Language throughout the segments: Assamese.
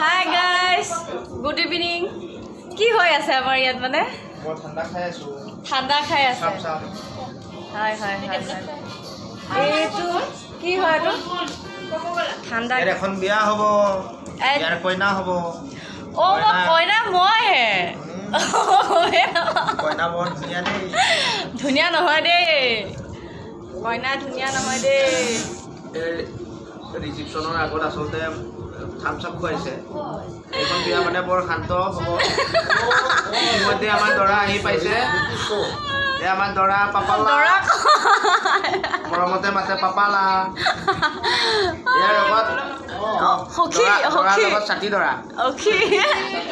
Hi guys, good evening. কি হৈ আছে আমাৰ ইয়াত মানে? মই ঠাণ্ডা খাই আছো। ঠাণ্ডা খাই আছে। হাই হাই হাই হাই। এইটো কি হয় এইটো? ঠাণ্ডা। এর এখন বিয়া হ'ব। ইয়াৰ কইনা হ'ব। ও কইনা মই হে। কইনা বৰ ধুনীয়া দেই। ধুনীয়া নহয় দেই। কইনা ধুনীয়া নহয় দেই। ৰিসেপশনৰ আগত আসলতে থামছ আপ খুৱাইছে। এখন বিয়া মানে বৰ শান্ত হ'ব। ইতিমধ্যে আমাৰ দৰা আহি পাইছে। আমাৰ দৰা পাপালা। দৰা মৰমতে মাতে পাপালা। ইয়াৰ লগত সখী সখী লগত ছাতি দৰা। সখী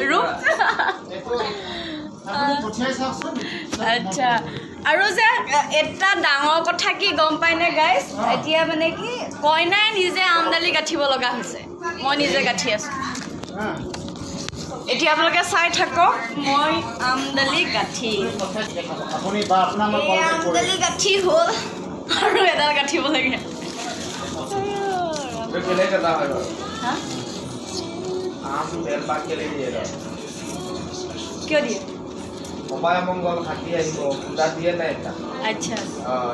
ৰূপ। আচ্ছা আৰু যে এটা ডাঙৰ কথা কি গম পাইনে গাইজ এতিয়া মানে কি কইনাই নিজে আমদালি গাঁঠিব লগা হৈছে মই নিজে গাঁঠি আছোঁ এতিয়া আপোনালোকে চাই থাকক মই আমদালি গাঁঠি আমদালি গাঁঠি হ'ল আৰু এডাল গাঁঠিব লাগে কিয় দিয়ে অপায় মংগল হাতী আহিব পূজা দিয়ে নাই এটা আচ্ছা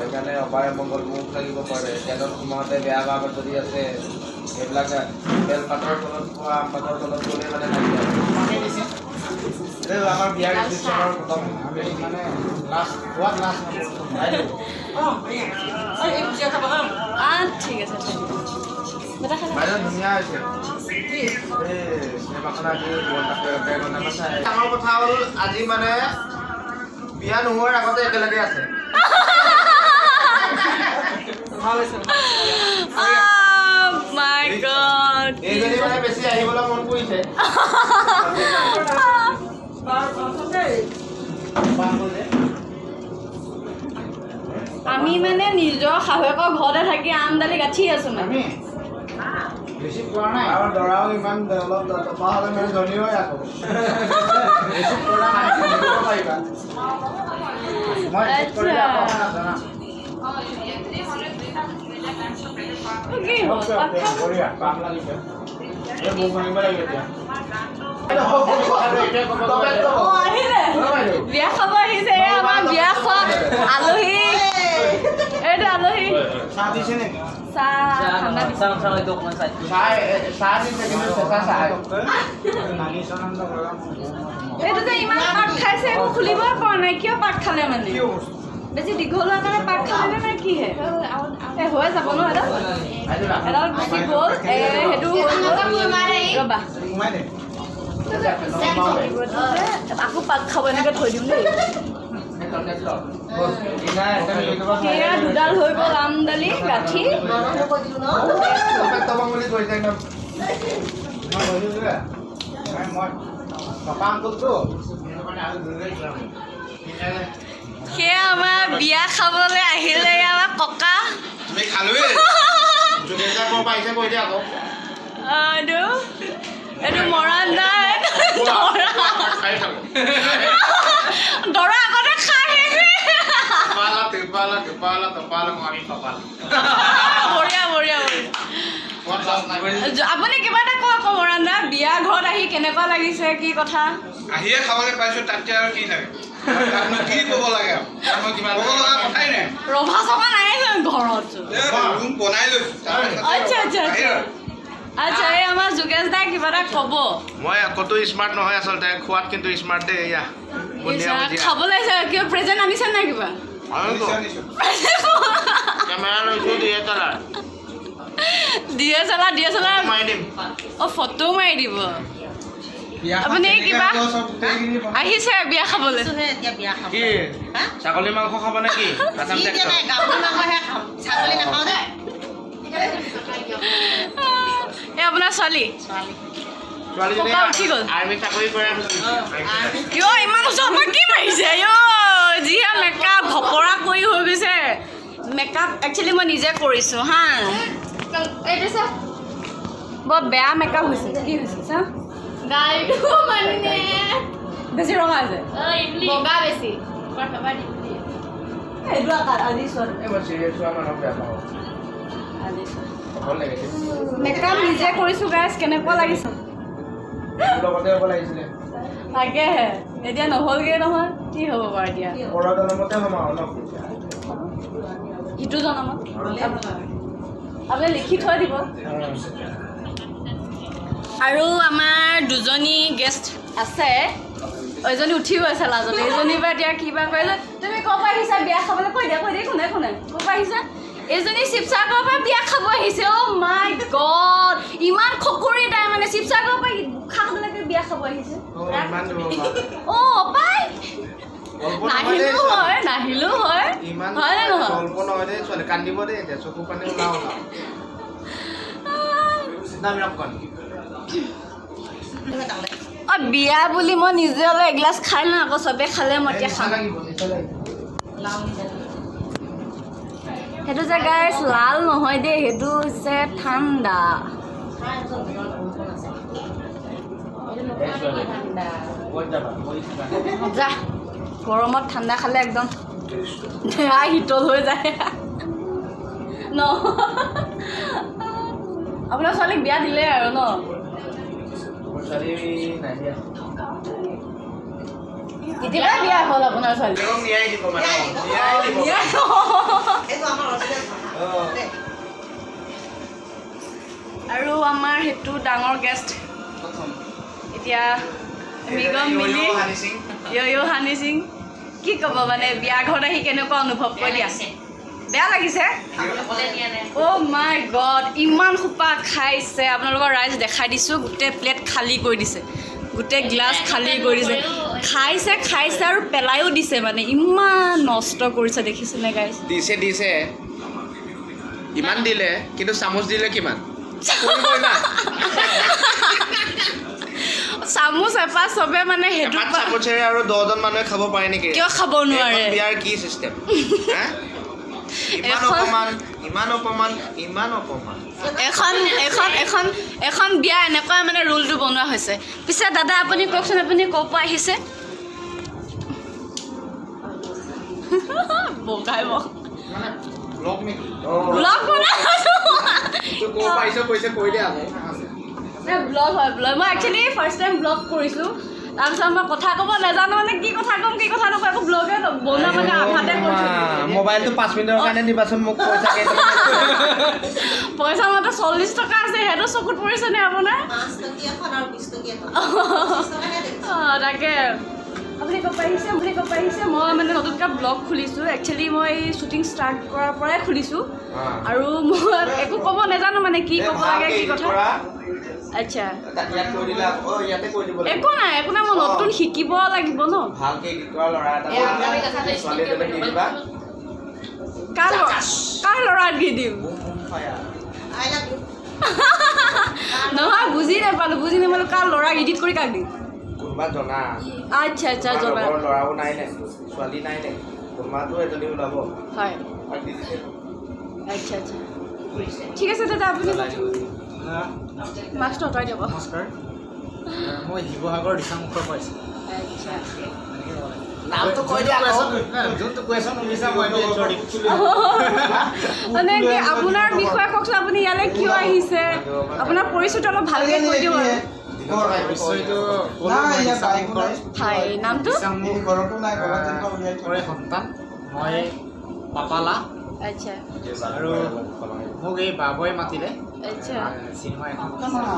এইকাৰণে অপায় মংগল মুখ লাগিব পাৰে তেলত সোমাওঁতে বেয়া ভাৱ যদি আছে এইবিলাক বেলপাতৰ তলত খোৱা আম পাতৰ তলত গ'লে মানে আমাৰ বিয়াৰ ৰিচিপশ্যনৰ প্ৰথম মানে লাষ্ট ঠিক আছে বাইদেউ ধুনীয়া হৈছে ডাঙৰ কথা হ'ল আজি মানে বিয়া নোহোৱাৰ আগতে একেলগে আছে my god এইজনী মানে বেছি আহিবলৈ মন কৰিছে আমি মানে নিজৰ শাহুৱেকৰ ঘৰতে থাকি আমদালি গাঁঠি আছো মানে বেছি পোৱা নাই আৰু দৰাও ইমান অলপ টপা হ'লে মানে ধনী হৈ আকৌ বেছি পৰা নাই পাৰিবা মই কৰিলে আকৌ আপোনাক জনাম কি হ'ল বঢ়িয়া কাম লাগিছে এই মোক মানিব লাগে এতিয়া বিয়া খাব আহিছে আমাৰ বিয়া খোৱা আলহী এইটো আলহী চাহ দিছে নেকি চাহ ঠাণ্ডা এইটো যে ইমান পাক খাইছে একো খুলিবই পৰা নাই কিয় পাক খালে মানে বেছি দীঘল হোৱাৰ কাৰণে পাক খালে নে কিহে হৈ যাব ন এডাল গুচি গ'ল সেইটো ৰ'বা আকৌ পাক খাব এনেকৈ থৈ দিম দেই সেয়া দুডাল হৈ গ'ল আমদালি গাঁঠি সেয়া আমাৰ বিয়া খাবলৈ আহিলে আমাৰ ককা এইটো মৰাণ দাই দৰা আগতে খাই বঢ়িয়া বঢ়িয়া আপুনি কিবা এটা কওক আকৌ মৰাণ দা বিয়া ঘৰত আহি কেনেকুৱা লাগিছে কি কথা আহিয়ে খাবলৈ পাইছো তাতকে আৰু কি লাগে কি ক'ব লাগে ৰভা চভা নাই ঘৰত ৰুম বনাই লৈছো আচ্ছা আচ্ছা আচ্ছা আচ্ছা এই আমাৰ যোগেশ দাই কিবা এটা ক'ব মই ক'তো স্মাৰ্ট নহয় আচলতে খোৱাত কিন্তু স্মাৰ্ট দেই এয়া খাবলৈ কিবা প্ৰেজেণ্ট আনিছে নাই কিবা কেমেৰা লৈছো DSLR মাৰি দিম অঁ ফটো মাৰি দিব আপুনি কিবা আহিছে বিয়া খাবলৈ কি ছাগলী মাংস খাব নে কি এই আপোনাৰ ছোৱালী ককা উঠি গ'ল আৰ্মি চাকৰি কৰে কিয় ইমান ওচৰৰ পৰা কি মাৰিছে যিহে মেকআপ ভপৰা কৰি হৈ গৈছে মেকআপ একচুৱেলি মই নিজে কৰিছোঁ হা এইটো চা বৰ বেয়া মেকআপ হৈছে কি হৈছে চা গালটো মানে বেছি ৰঙা আছে বগা বেছি এইটো আজি চোৱা মই চিৰিয়েল চোৱা মানুহক বেয়া পাওঁ মেকআপ নিজে কৰিছোঁ গাইজ কেনেকুৱা লাগিছে লগতে হ'ব লাগিছিলে তাকেহে এতিয়া নহ'লগে নহয় কি হ'ব বাৰু এতিয়া পৰৰ জনমতে হ'ম আৰু ন ইটো জনমত আপুনি লিখি থৈ দিব আৰু আমাৰ দুজনী গেষ্ট আছে এজনী উঠি গৈছে লাজতে এইজনী বা এতিয়া কিবা কৰিলে তুমি ক'ৰ পৰা আহিছা বিয়া খাবলৈ কৈ দিয়া কোনে ক'ৰ পৰা আহিছা এইজনী শিৱসাগৰৰ পৰা বিয়া খাব আহিছে অ' মাই গড ইমান খকুৰি তাই মানে শিৱসাগৰৰ পৰা খাবলৈকে বিয়া খাব আহিছে অ' পাই নাহিলেও হয় নে নহয় কান্দিব দেই এতিয়া চকু পানী ওলাও অ' বিয়া বুলি মই নিজে অলপ এগিলাচ খাই লওঁ আকৌ চবে খালে মই এতিয়া খাম সেইটো যে গাইছ লাল নহয় দেই সেইটো হৈছে ঠাণ্ডা যা গৰমত ঠাণ্ডা খালে একদম শীতল হৈ যায় ন আপোনাৰ ছোৱালীক বিয়া দিলে আৰু ন কেতিয়াবা বিয়া হ'ল আপোনাৰ ছোৱালী আৰু আমাৰ সেইটো ডাঙৰ গেষ্ট এতিয়া মৃগম মিলি য়ো হানি সিং কি ক'ব মানে বিয়া ঘৰত আহি কেনেকুৱা অনুভৱ কৰি দিয়া বেয়া লাগিছে অ' মাই গড ইমান সোপা খাইছে আপোনালোকৰ ৰাইজ দেখাই দিছোঁ গোটেই প্লেট খালী কৰি দিছে গোটেই গ্লাছ খালী কৰি দিছে খাইছে আৰু পেলাইও দিছে মানে ইমান নষ্ট কৰিছে দেখিছেনে গাইজ দিছে ইমান দিলে কিন্তু চামুচ দিলে কিমান চামুচ এপাহ চবে মানে সেইটো চামুচেৰে আৰু 10জন মানুহে খাব পাৰে নেকি কিয় খাব নোৱাৰে বিয়াৰ কি চিষ্টেম ইমান অপমান এখন বিয়া এনেকুৱা মানে ৰুলটো বনোৱা হৈছে পিছে দাদা আপুনি কওকচোন আপুনি ক'ৰ পৰা আহিছে বগাই ব্লগ হয় মই একচুৱেলি ফাৰ্ষ্ট টাইম ব্লগ কৰিছোঁ তাৰপিছত মই কথা ক'ব নাজানো মানে কি কথা ক'ম কি কথা নকওঁ একো ব্লগে বনোৱা মানে আধাতে কৰিছোঁ মোবাইলটো 5 মিনিটৰ কাৰণে দিবাচোন মোক পইচা মাত্ৰ 40 টকা আছে সেইটো চকুত পৰিছেনে আপোনাৰ তাকে আপুনি ক'ব পাৰিছে মই মানে নতুনকৈ ব্লগ খুলিছোঁ একচুৱেলি মই শ্বুটিং ষ্টাৰ্ট কৰাৰ পৰাই খুলিছোঁ আৰু মই একো ক'ব নাজানো মানে কি ক'ব লাগে কি কথা আচ্ছা একো নাই মই নতুন শিকিব লাগিব ন কাৰ ল'ৰাক দি দিম নহয় বুজি নাপালোঁ কাৰ ল'ৰাক এডিট কৰি কাক দিম আচ্ছা জনা ল'ৰাও নাই নে ছোৱালী নাই নে কোনোবাটো এজনী ওলাব হয় আচ্ছা ঠিক আছে দাদা আপুনি মাস্কটো আঁতৰাই দিব নমস্কাৰ মই শিৱসাগৰ দিচামুখৰ পৰা আহিছোঁ মানে কি আপোনাৰ বিষয়ে কওকচোন আপুনি ইয়ালৈ কিয় আহিছে আপোনাৰ পৰিচয়টো অলপ ভালকৈ কৈ দিওঁ হয় নামটো সন্তান মই পাপালা আচ্ছা আৰু মোক এই বাবুৱে মাতিলে আচ্ছা চিনেমা এখন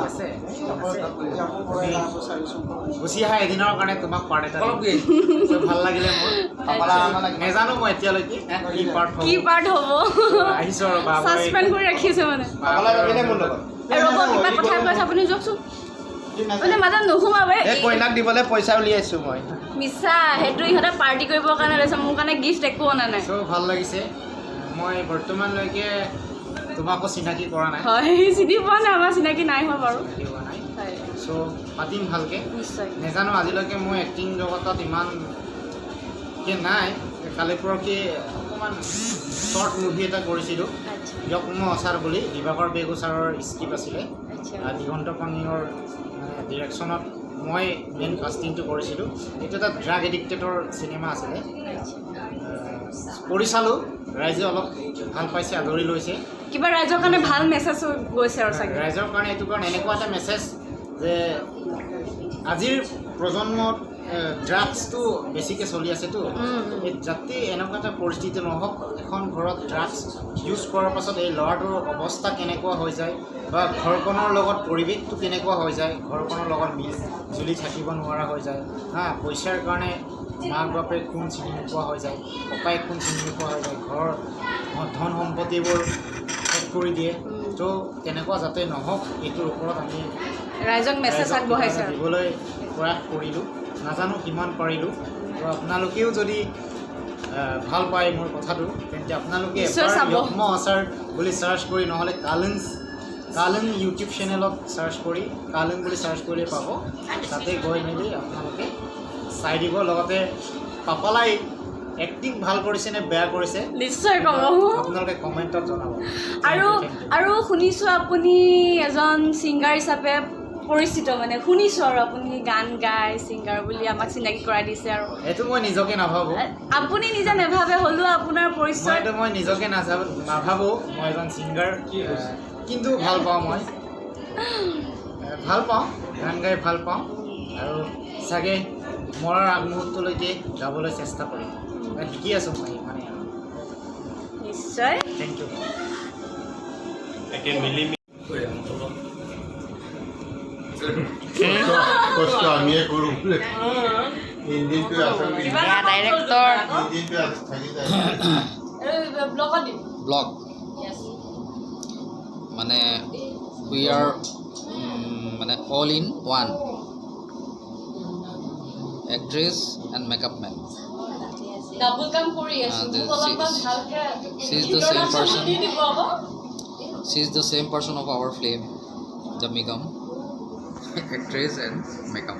আছে গুচি অহা এদিনৰ কাৰণে তোমাক পাৰ্ট এটা ভাল লাগিলে মোৰ নেজানো মই এতিয়ালৈকে কি পাৰ্ট হ'ব আহিছোঁ আৰু বাবুৱে ছাছপেণ্ড কৰি ৰাখিছে মানে ৰ'ব কিবা কথা কৈছে আপুনি যাওকচোন মানে মাজত নোসোমাব কইনাক দিবলৈ পইচা উলিয়াইছোঁ মই মিছা সেইটো ইহঁতে পাৰ্টি কৰিবৰ কাৰণে লৈছে মোৰ কাৰণে গিফ্ট একো অনা নাই চ' ভাল লাগিছে মই বৰ্তমানলৈকে তোমাকো চিনাকি কৰা নাই হয় চিনি পোৱা নাই আমাৰ চিনাকি নাই হোৱা বাৰু হয় চ' পাতিম ভালকৈ নিশ্চয় নেজানো আজিলৈকে মই এক্টিং জগতত ইমান নাই কালি পৰহি অকণমান শ্বৰ্ট মুভি এটা কৰিছিলোঁ যক্ম আচাৰ বুলি দিবাকৰ বেগুচাৰৰ স্ক্ৰিপ্ট আছিলে দিগন্ত পানীৰ ডিৰেকশ্যনত মই মেইন কাষ্টিংটো কৰিছিলোঁ এইটো এটা ড্ৰাগ এডিক্টেডৰ চিনেমা আছিলে কৰি চালোঁ ৰাইজে অলপ ভাল পাইছে আদৰি লৈছে কিবা ৰাইজৰ কাৰণে ভাল মেছেজ গৈছে আৰু চাগে ৰাইজৰ কাৰণে এইটো কাৰণে এনেকুৱা এটা মেছেজ যে আজিৰ প্ৰজন্মত ড্ৰাগছটো বেছিকৈ চলি আছেতো যাতে এনেকুৱা এটা পৰিস্থিতি নহওক এখন ঘৰত ড্ৰাগছ ইউজ কৰাৰ পাছত এই ল'ৰাটোৰ অৱস্থা কেনেকুৱা হৈ যায় বা ঘৰখনৰ লগত পৰিৱেশটো কেনেকুৱা হৈ যায় ঘৰখনৰ লগত মিলি থাকিব নোৱাৰা হৈ যায় পইচাৰ কাৰণে মাক বাপেক কোন চিনি নোপোৱা হৈ যায় ককায়েক কোন চিনি নোপোৱা হৈ যায় ঘৰৰ ধন সম্পত্তিবোৰ শেষ কৰি দিয়ে তো তেনেকুৱা যাতে নহওক এইটোৰ ওপৰত আমি ৰাইজক মেছেজ আগবঢ়াইছে দিবলৈ প্ৰয়াস কৰিলোঁ নাজানো কিমান পাৰিলোঁ তো আপোনালোকেও যদি ভাল পায় মোৰ কথাটো তেন্তে আপোনালোকে য়ক্ম আচাৰ বুলি চাৰ্চ কৰি নহ'লে কালন ইউটিউব চেনেলত চাৰ্চ কৰি কালন বুলি চাৰ্চ কৰিলে পাব তাতে গৈ মেলি আপোনালোকে চাই দিব লগতে পাপালাই এক্টিং ভাল কৰিছে নে বেয়া কৰিছে নিশ্চয় ক'ব আপোনালোকে কমেণ্টত জনাব আৰু শুনিছোঁ আপুনি এজন ছিংগাৰ হিচাপে পৰিচিত মানে শুনিছোঁ আৰু আপুনি গান গায় ছিংগাৰ বুলি আমাক চিনাকি কৰাই দিছে আৰু এইটো মই নিজকে নাভাবোঁ আপুনি নিজে নাভাবে হ'লেও আপোনাৰ পৰিচয় মই নিজকে নাভাবোঁ মই এজন ছিংগাৰ কিন্তু ভাল পাওঁ মই ভাল পাওঁ গান গাই ভাল পাওঁ আৰু চাগে মৰাৰ আগমুহূৰ্তলৈকে গাবলৈ চেষ্টা কৰিম শিকি আছোঁ মই মানে নিশ্চয় থেংক ইউ কষ্ট আমিয়ে কৰোঁ ইঞ্জিনটো আচলতে ডাইৰেক্টৰ ইঞ্জিনটো থাকি যায় ব্লগত দিম ব্লগ মানে উই আৰ মানে all in one actress and makeup man double কাম কৰি আছো this- অলপমান ভালকে she is the same person. দি দিব আকৌ she is the same person of our flame Jamigam actress and makeup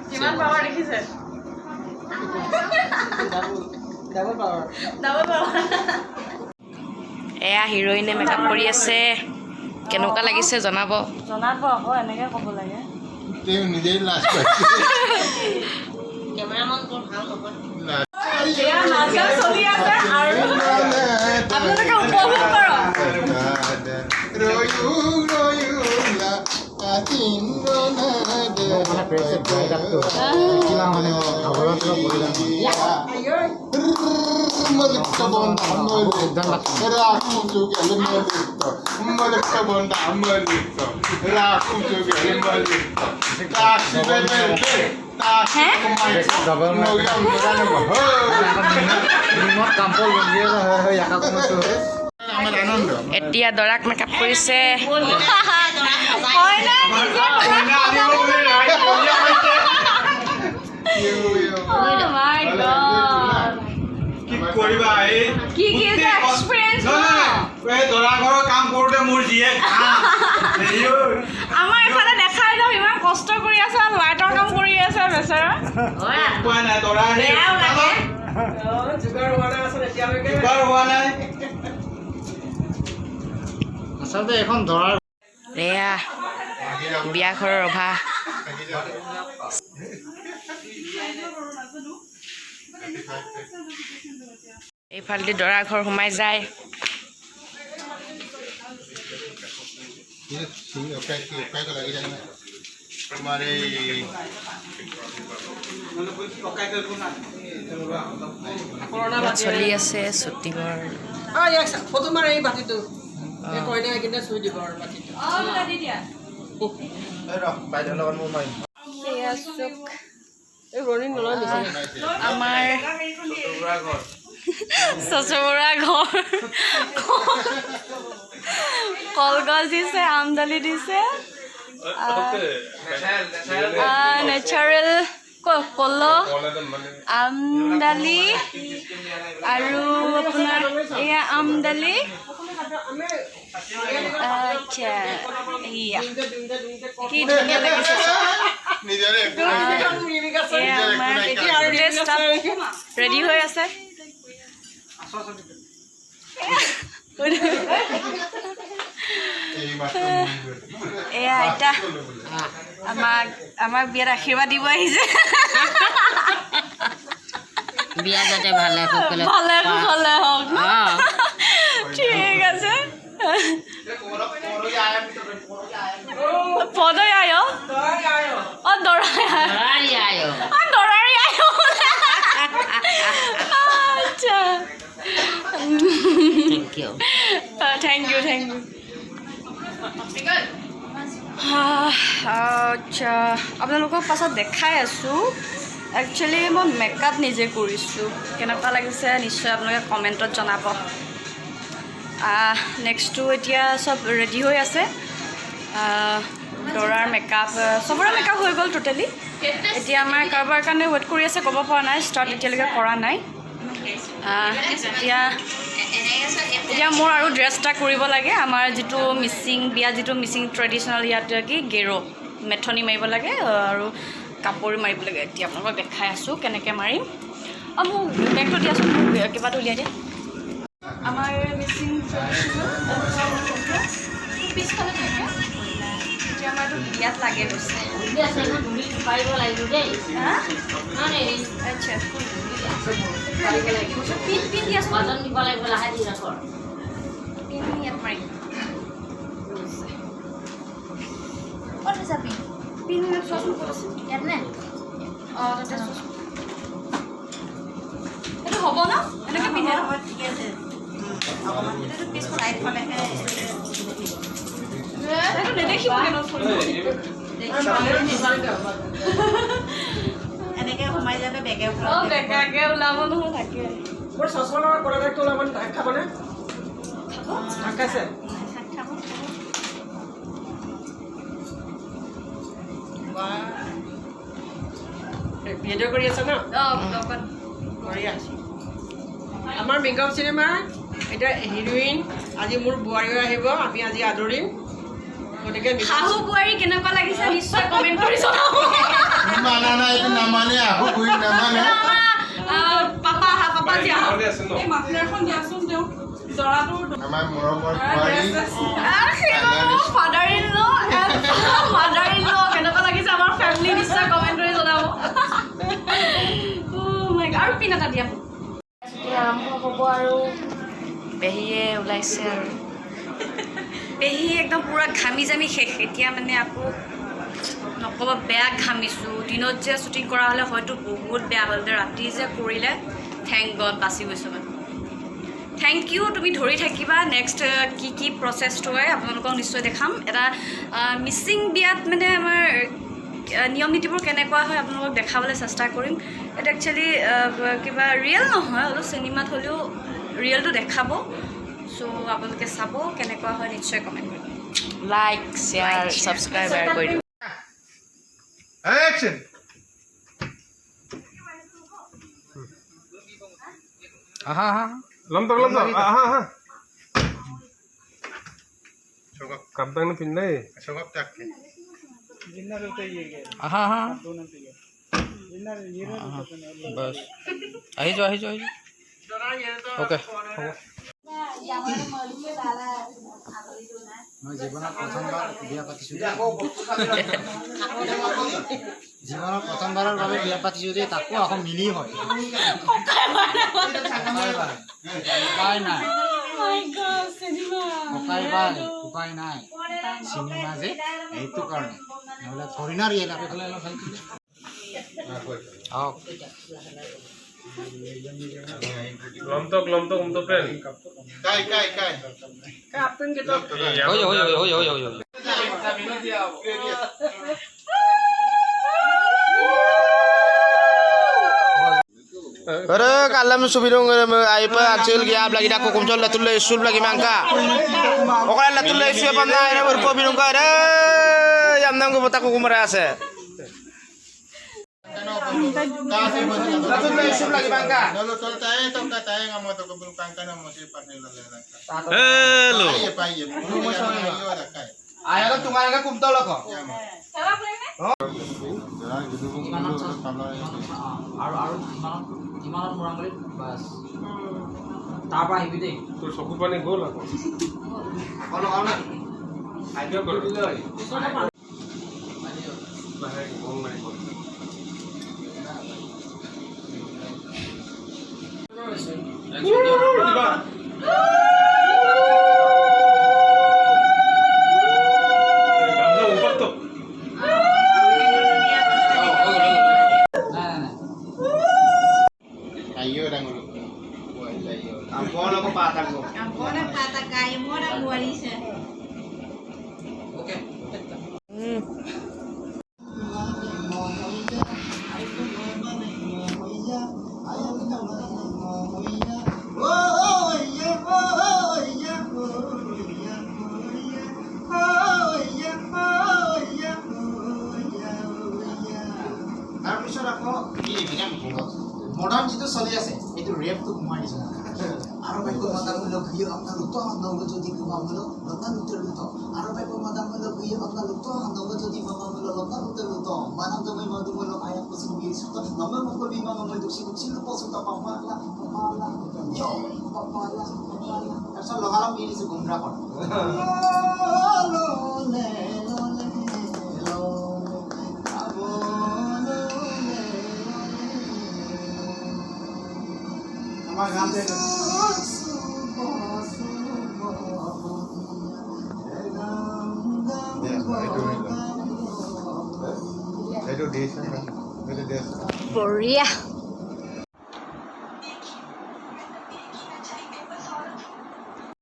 কিমান পাৱাৰ দেখিছে ডাবল পাৱাৰ এয়া হিৰোইনে মেকআপ কৰি আছে কেনেকুৱা লাগিছে জনাব আকৌ এনেকৈ ক'ব লাগে তেওঁ নিজেই লাজ পাইছে কেমেৰামান বৰ ভাল হ'ব লাজ এয়া নাচা চলি আছে আৰু আপোনালোকে উপভোগ কৰক এতিয়া দৰাক মেকআপ কৰিছে আমাৰ এইফালে দেখাই দিয়ক ইমান কষ্ট কৰি আছে লাইটৰ কাম কৰি আছে বেচেৰা আচলতে এখন দৰাৰ এয়া বিয়া ঘৰৰ ৰভা এইফালেদি দৰা ঘৰ সোমাই যায় তোমাৰ এই চলি আছে শ্বুটিঙৰ ফটো মাৰে এই বাতিটো কইনা কিনে চুই দিব আৰু বাতিটো বাইদেউৰ লগত মোৰ মাৰিম এই ৰণী নলয় বেছি আমাৰ চচবৰা ঘৰ কলগছ দিছে আমদালি দিছে নেচাৰেল কল আমদালি আৰু আপোনাৰ এয়া আমদালি আচ্ছা এয়া কি ধুনীয়া লাগিছে নিজৰে এয়া আমাৰ ৰেডি হৈ আছে এই মাছটো এয়া আইতা আমাক বিয়াত আশীৰ্বাদ দিব আহিছে বিয়া যাতে ভালে সকলে ভালে কুশলে হওক ঠিক আছে Podo ayo. Oh, Dorai ayo. Oh, Dorari ayo. Acha. Thank you. Thank you. আচ্ছা আপোনালোকক পাছত দেখাই আছোঁ একচুৱেলি মই মেকআপ নিজে কৰিছোঁ কেনেকুৱা লাগিছে নিশ্চয় আপোনালোকে কমেণ্টত জনাব নেক্সটটো এতিয়া চব ৰেডি হৈ আছে দৰাৰ মেকআপ চবৰে মেকআপ হৈ গ'ল টোটেলি এতিয়া আমাৰ কাৰোবাৰ কাৰণে ৱেইট কৰি আছে ক'ব পৰা নাই ষ্টাৰ্ট এতিয়ালৈকে কৰা নাই এতিয়া মোৰ আৰু ড্ৰেছ এটা কৰিব লাগে আমাৰ যিটো মিচিং বিয়া যিটো মিচিং ট্ৰেডিশ্যনেল ইয়াত কি গেৰো মেথনি মাৰিব লাগে আৰু কাপোৰ মাৰিব লাগে এতিয়া আপোনালোকক দেখাই আছোঁ কেনেকৈ মাৰিম মোক বেগটো দিয়াচোন মোক কিবাটো উলিয়াই দিয়া আমাৰ মিচিং ট্ৰেডিশ্যনেল পিছফালে থাকে এতিয়া আমাৰতো বিয়াত লাগে গৈছে আচ্ছা পিন দিয়াচোন ইয়াত মাৰিম ক'ত আছে পিন চোৱাচোন ক'ত আছে ইয়াত নে অঁ তাতে চোৱাচোন এইটো হ'ব ন এনেকৈ পিন্ধে ঠিকে আছে এইটো পিছখন আইফালেহে এইটো নেদেখিব এনেকৈ সোমাই যাবে বেগে বেগাকে ওলাব নহয় থাকে মোৰ চশমা কৰা দেখটো ওলাব খাবনে খাইছে ভিডিঅ' কৰি আছে ন বঢ়িয়া আমাৰ মেকআপ চিনেমা এতিয়া হিৰোইন আজি মোৰ বোৱাৰীও আহিব আমি আজি আদৰিম গতিকে শাহু বোৱাৰী কেনেকুৱা লাগিছে নিশ্চয় কমেণ্ট কৰি জনাব মানা নাই এইটো নামানে আহো ঘূৰি নামানে পাপা যি আহা এই মাফলাৰখন দিয়াচোন তেওঁ দৰাটো আমাৰ মৰমৰ বোৱাৰী father in law mother in law কেনেকুৱা লাগিছে আমাৰ ফেমিলি নিশ্চয় কমেণ্ট কৰি জনাব আৰু পিন এটা দিয়া আৰম্ভ হ'ব আৰু পেহীয়ে ওলাইছে আৰু পেহী একদম পূৰা ঘামি জামি শেষ এতিয়া মানে আকৌ নক'ব বেয়া ঘামিছোঁ দিনত যে শ্বুটিং কৰা হ'লে হয়তো বহুত বেয়া হ'ল ৰাতি যে কৰিলে থেংক গড বাচি গৈছোঁ মানে থেংক ইউ তুমি ধৰি থাকিবা নেক্সট কি প্ৰচেছটো হয় আপোনালোকক নিশ্চয় দেখাম এটা মিচিং বিয়াত মানে আমাৰ নিয়ম নীতিবোৰ কেনেকুৱা হয় আপোনালোকক দেখাবলৈ চেষ্টা কৰিম এইটো একচুৱেলি কিবা ৰিয়েল নহয় অলপ চিনেমাত হ'লেও ৰিয়েলটো দেখাব চ' আপোনালোকে চাব কেনেকুৱা হয় নিশ্চয় কমেণ্ট কৰিব লাইক শ্বেয়াৰ ছাবস্ক্ৰাইব কৰি দিব Action! Aha. Lamtok. Aha. Kaptang na pinday. Sokap tak. Aha. बस आही जो ओके মই জীৱনত প্ৰথমবাৰ বিয়া পাতিছোঁ জীৱনত প্ৰথমবাৰৰ বাবে বিয়া পাতিছোঁ যে তাকো আকৌ মিলি হয় উপায় নাই উপায় নাই চিনেমা যে এইটো কাৰণে নহ'লে থৰি না ৰিয়েল আপেফালে অলপ ভাল Lamtok untuk pen. Kai. Kapten gitu. Oye. Ore kalam subirong aipa aksil giap lagi dak hukum sol latul isul lagi mangka. Okala latul isu apa na ina berko birong ka re yam nang ko bata ko kumara ase. Latul isul lagi mangka. Nolo tol tayo nga mo to kabulkan ka na mo si Panelo Lena. Hello. Paye. Mo sa iyo da kai. Ayo ka tumara ka kumtol ako. আৰু ইমানত মৰাম বুলি বাছ তাৰপৰা আহিবি দেই তোৰ চকু পানী গ'ল আকৌ আইডিয়া কৰি দিলে মডাৰ্ণ যিটো চলি আছে এইটো ৰেপটো সোমাই দিছে আৰু বাইকো মাদামূলক ভিডিঅ' আপোনালোক তো আপোনালোক যদি মাদামূলক লতা লুট আৰু বাইকো মাদামূলক ভিডিঅ' আপোনালোক তো আপোনালোক যদি মাদামূলক লতা লুট মানৱ জমে মাদামূলক আয়া পছি গিছো তো নমে মকো বিমা মই দুছি পছু তা পাপালা yo papala eso lo galam ini se compra por lo le আমার গান দেখো এইটো দিছে এইটো দিছে বঢ়িয়া